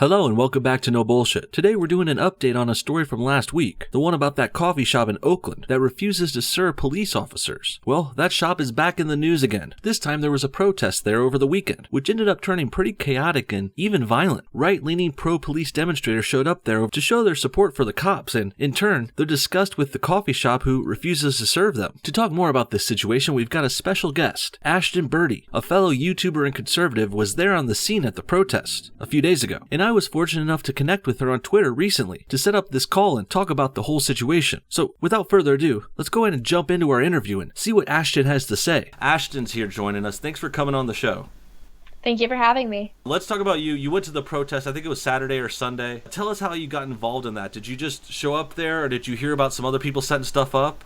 Hello and welcome back to No Bullshit. Today we're doing an update on a story from last week, the one about that coffee shop in Oakland that refuses to serve police officers. Well, that shop is back in the news again. This time there was a protest there over the weekend, which ended up turning pretty chaotic and even violent. Right-leaning pro-police demonstrators showed up there to show their support for the cops, and in turn, they're disgusted with the coffee shop who refuses to serve them. To talk more about this situation, we've got a special guest. AshtonBirdie, a fellow YouTuber and conservative, was there on the scene at the protest a few days ago, and I was fortunate enough to connect with her on Twitter recently to set up this call and talk about the whole situation. So without further ado, let's go ahead and jump into our interview and see what Ashton has to say. Ashton's here joining us. Thanks for coming on the show. Thank you for having me. Let's talk about you. You went to the protest, I think it was Saturday or Sunday. Tell us how you got involved in that. Did you just show up there, or did you hear about some other people setting stuff up?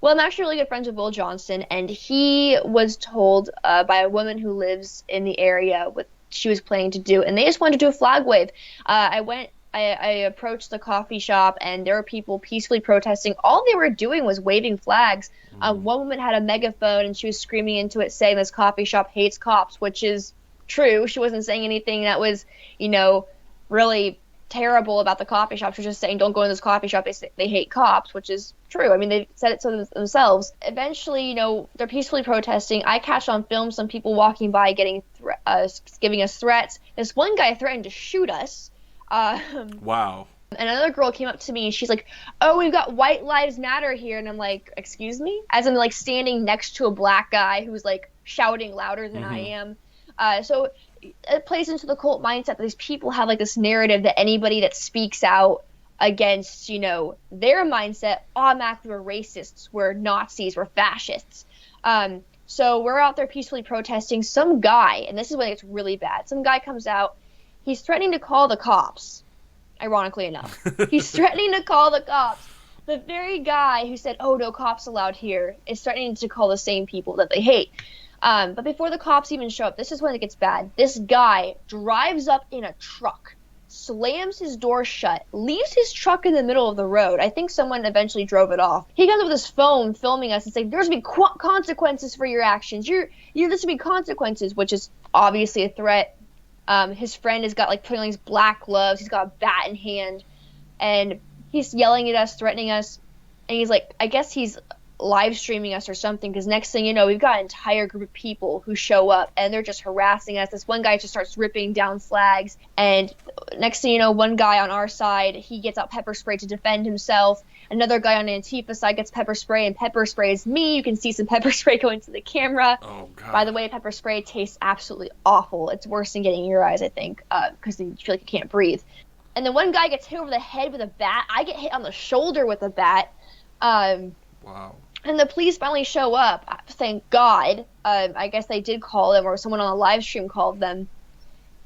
Well, I'm actually really good friends with Will Johnson, and he was told by a woman who lives in the area what she was planning to do, and they just wanted to do a flag wave. I approached the coffee shop, and there were people peacefully protesting. All they were doing was waving flags. One woman had a megaphone, and she was screaming into it, saying this coffee shop hates cops, which is true. She wasn't saying anything that was, really terrible about the coffee shop. She was just saying, don't go in this coffee shop. They hate cops, which is true. I mean, they said it to themselves. Eventually, they're peacefully protesting. I catch on film some people walking by giving us threats. This one guy threatened to shoot us. Wow. And another girl came up to me and she's like, oh, we've got White Lives Matter here. And I'm like, excuse me? As I'm standing next to a black guy who's shouting louder than I am. So it plays into the cult mindset that these people have this narrative that anybody that speaks out against, their mindset automatically were racists, were Nazis, were fascists. So we're out there peacefully protesting. Some guy, and this is when it's really bad, some guy comes out, he's threatening to call the cops, ironically enough. He's threatening to call the cops. The very guy who said, oh, no cops allowed here, is threatening to call the same people that they hate. But before the cops even show up, this is when it gets bad. This guy drives up in a truck, slams his door shut, leaves his truck in the middle of the road. I think someone eventually drove it off. He comes up with his phone filming us and saying, there's going to be consequences for your actions. There's going to be consequences, which is obviously a threat. His friend has got putting on these black gloves. He's got a bat in hand, and he's yelling at us, threatening us. And he's I guess he's live streaming us or something, because next thing you know, we've got an entire group of people who show up and they're just harassing us. This one guy just starts ripping down flags, and next thing you know, one guy on our side, he gets out pepper spray to defend himself. Another guy on Antifa side gets pepper spray, and pepper spray is me. You can see some pepper spray going to the camera. Oh, God. By the way, pepper spray tastes absolutely awful. It's worse than getting in your eyes, I think, because you feel like you can't breathe. And then one guy gets hit over the head with a bat. I get hit on the shoulder with a bat. Wow. And the police finally show up, thank God. I guess they did call them, or someone on the live stream called them.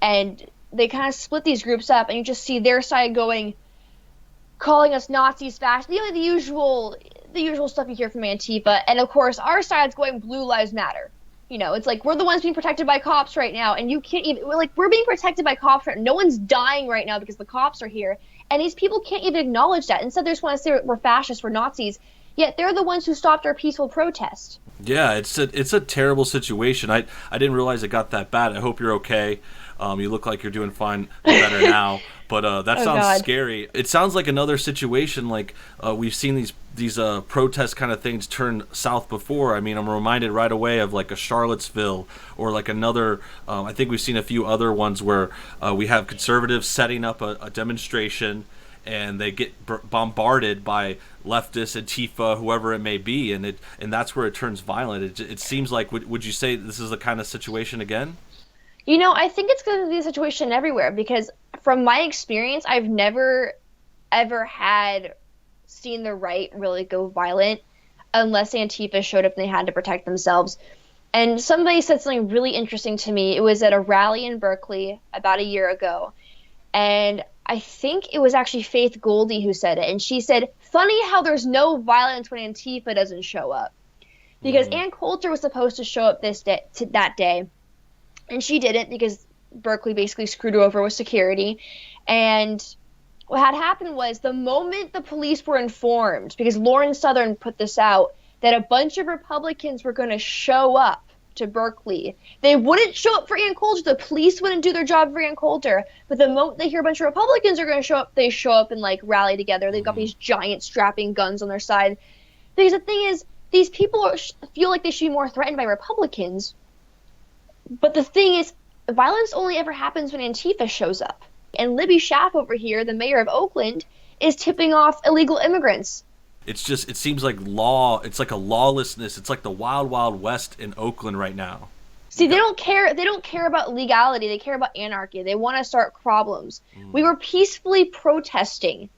And they kind of split these groups up, and you just see their side calling us Nazis, fascists, the usual stuff you hear from Antifa. And of course, our side's going Blue Lives Matter. It's we're the ones being protected by cops right now, and you can't even, we're being protected by cops right now. No one's dying right now because the cops are here. And these people can't even acknowledge that. Instead, they just want to say we're fascists, we're Nazis. Yet they're the ones who stopped our peaceful protest. Yeah, it's a terrible situation. I didn't realize it got that bad. I hope you're okay. You look like you're doing fine, better now. But that sounds scary. It sounds like another situation we've seen these protest kind of things turn south before. I mean, I'm reminded right away of a Charlottesville or another. I think we've seen a few other ones where we have conservatives setting up a demonstration, and they get bombarded by leftists, Antifa, whoever it may be, and that's where it turns violent. It seems like, would you say this is the kind of situation again? I think it's going to be a situation everywhere, because from my experience, I've never, ever seen the right really go violent unless Antifa showed up and they had to protect themselves. And somebody said something really interesting to me. It was at a rally in Berkeley about a year ago, and I think it was actually Faith Goldie who said it, and she said, funny how there's no violence when Antifa doesn't show up. Because Ann Coulter was supposed to show up that day, and she didn't, because Berkeley basically screwed her over with security. And what had happened was, the moment the police were informed, because Lauren Southern put this out, that a bunch of Republicans were going to show up to Berkeley. They wouldn't show up for Ann Coulter. The police wouldn't do their job for Ann Coulter. But the moment they hear a bunch of Republicans are going to show up, they show up and like rally together. They've got these giant strapping guns on their side. Because the thing is, these people feel like they should be more threatened by Republicans. But the thing is, violence only ever happens when Antifa shows up. And Libby Schaaf over here, the mayor of Oakland, is tipping off illegal immigrants. It's just, it seems like law, it's like a lawlessness. It's like the wild, wild west in Oakland right now. See, they don't care about legality. They care about anarchy. They want to start problems. We were peacefully protesting,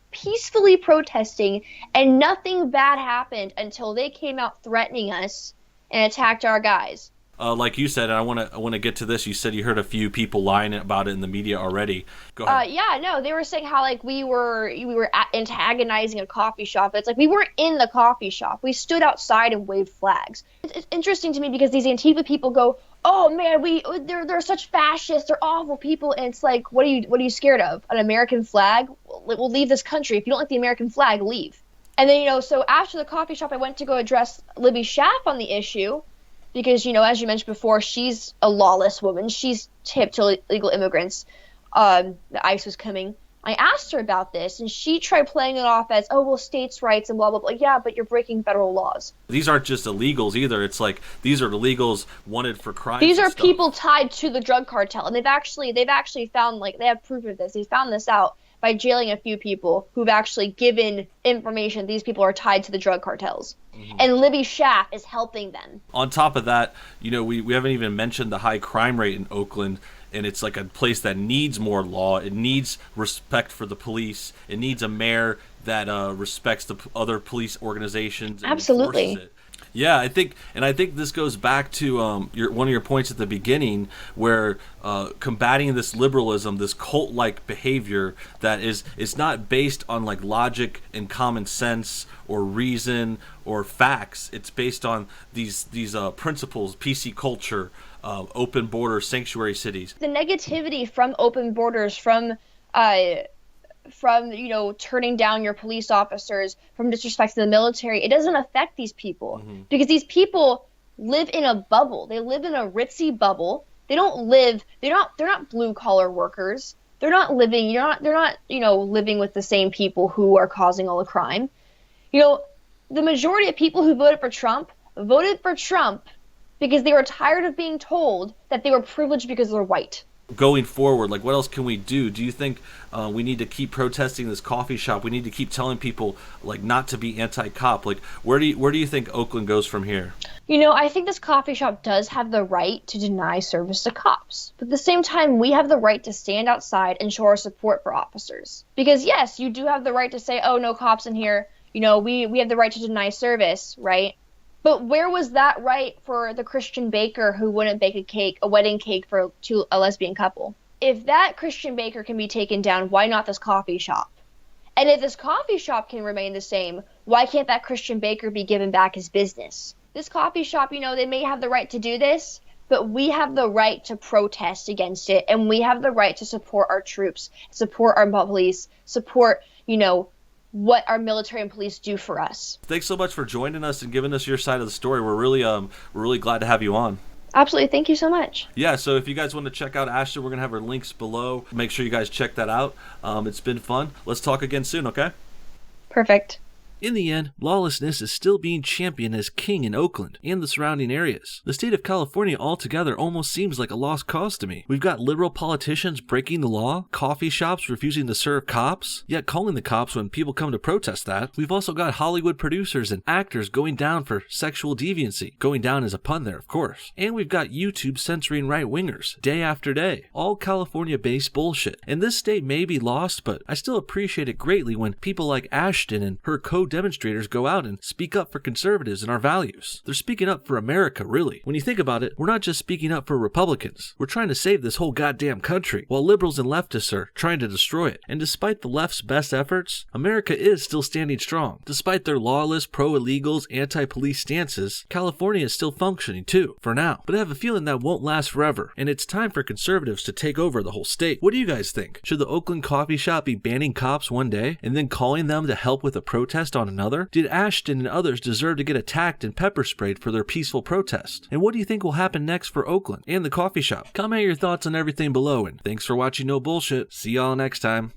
and nothing bad happened until they came out threatening us and attacked our guys. Like you said, and I want to get to this. You said you heard a few people lying about it in the media already. Go ahead. Yeah, no, they were saying how like we were antagonizing a coffee shop. It's like we weren't in the coffee shop. We stood outside and waved flags. It's interesting to me because these Antifa people go, "Oh man, they're such fascists. They're awful people." And it's like, what are you scared of? An American flag? We'll leave this country. If you don't like the American flag, leave. And then so after the coffee shop, I went to go address Libby Schaaf on the issue. Because, as you mentioned before, she's a lawless woman. She's tipped to illegal immigrants. The ICE was coming. I asked her about this, and she tried playing it off as, oh, well, states' rights and blah, blah, blah. Yeah, but you're breaking federal laws. These aren't just illegals either. It's like these are illegals wanted for crimes. These are people tied to the drug cartel, and they've actually found, like, they have proof of this. They found this out by jailing a few people who've actually given information these people are tied to the drug cartels. And Libby Schaaf is helping them. On top of that, we haven't even mentioned the high crime rate in Oakland, and it's like a place that needs more law. It needs respect for the police. It needs a mayor that respects the other police organizations and Absolutely. enforces it. Yeah, I think this goes back to one of your points at the beginning, where combating this liberalism, this cult-like behavior that is not based on like logic and common sense or reason or facts. It's based on these principles: PC culture, open border, sanctuary cities. The negativity from open borders, from turning down your police officers, from disrespect to the military, it doesn't affect these people because these people live in a bubble. They live in a ritzy bubble. They're not blue collar workers. They're not living with the same people who are causing all the crime. The majority of people who voted for Trump because they were tired of being told that they were privileged because they're white. Going forward, like, what else can we do? Do you think we need to keep protesting this coffee shop? We need to keep telling people like not to be anti-cop. Like, where do you think Oakland goes from here? I think this coffee shop does have the right to deny service to cops, but at the same time, we have the right to stand outside and show our support for officers. Because yes, you do have the right to say, "Oh, no cops in here." We have the right to deny service, right? But where was that right for the Christian baker who wouldn't bake a wedding cake for a lesbian couple? If that Christian baker can be taken down, why not this coffee shop? And if this coffee shop can remain the same, why can't that Christian baker be given back his business? This coffee shop, they may have the right to do this, but we have the right to protest against it, and we have the right to support our troops, support our police, support, what our military and police do for us. Thanks so much for joining us and giving us your side of the story. We're really glad to have you on. Absolutely. Thank you so much. Yeah, so if you guys want to check out Ashton, we're going to have her links below. Make sure you guys check that out. It's been fun. Let's talk again soon, okay? Perfect. In the end, lawlessness is still being championed as king in Oakland and the surrounding areas. The state of California altogether almost seems like a lost cause to me. We've got liberal politicians breaking the law, coffee shops refusing to serve cops, yet calling the cops when people come to protest that. We've also got Hollywood producers and actors going down for sexual deviancy. Going down is a pun there, of course. And we've got YouTube censoring right-wingers day after day. All California-based bullshit. And this state may be lost, but I still appreciate it greatly when people like Ashton and her demonstrators go out and speak up for conservatives and our values. They're speaking up for America, really. When you think about it, we're not just speaking up for Republicans. We're trying to save this whole goddamn country, while liberals and leftists are trying to destroy it. And despite the left's best efforts, America is still standing strong. Despite their lawless, pro-illegals, anti-police stances, California is still functioning too, for now. But I have a feeling that won't last forever, and it's time for conservatives to take over the whole state. What do you guys think? Should the Oakland coffee shop be banning cops one day, and then calling them to help with a protest on on another? Did Ashton and others deserve to get attacked and pepper sprayed for their peaceful protest? And what do you think will happen next for Oakland and the coffee shop? Comment your thoughts on everything below, and thanks for watching No Bullshit. See y'all next time.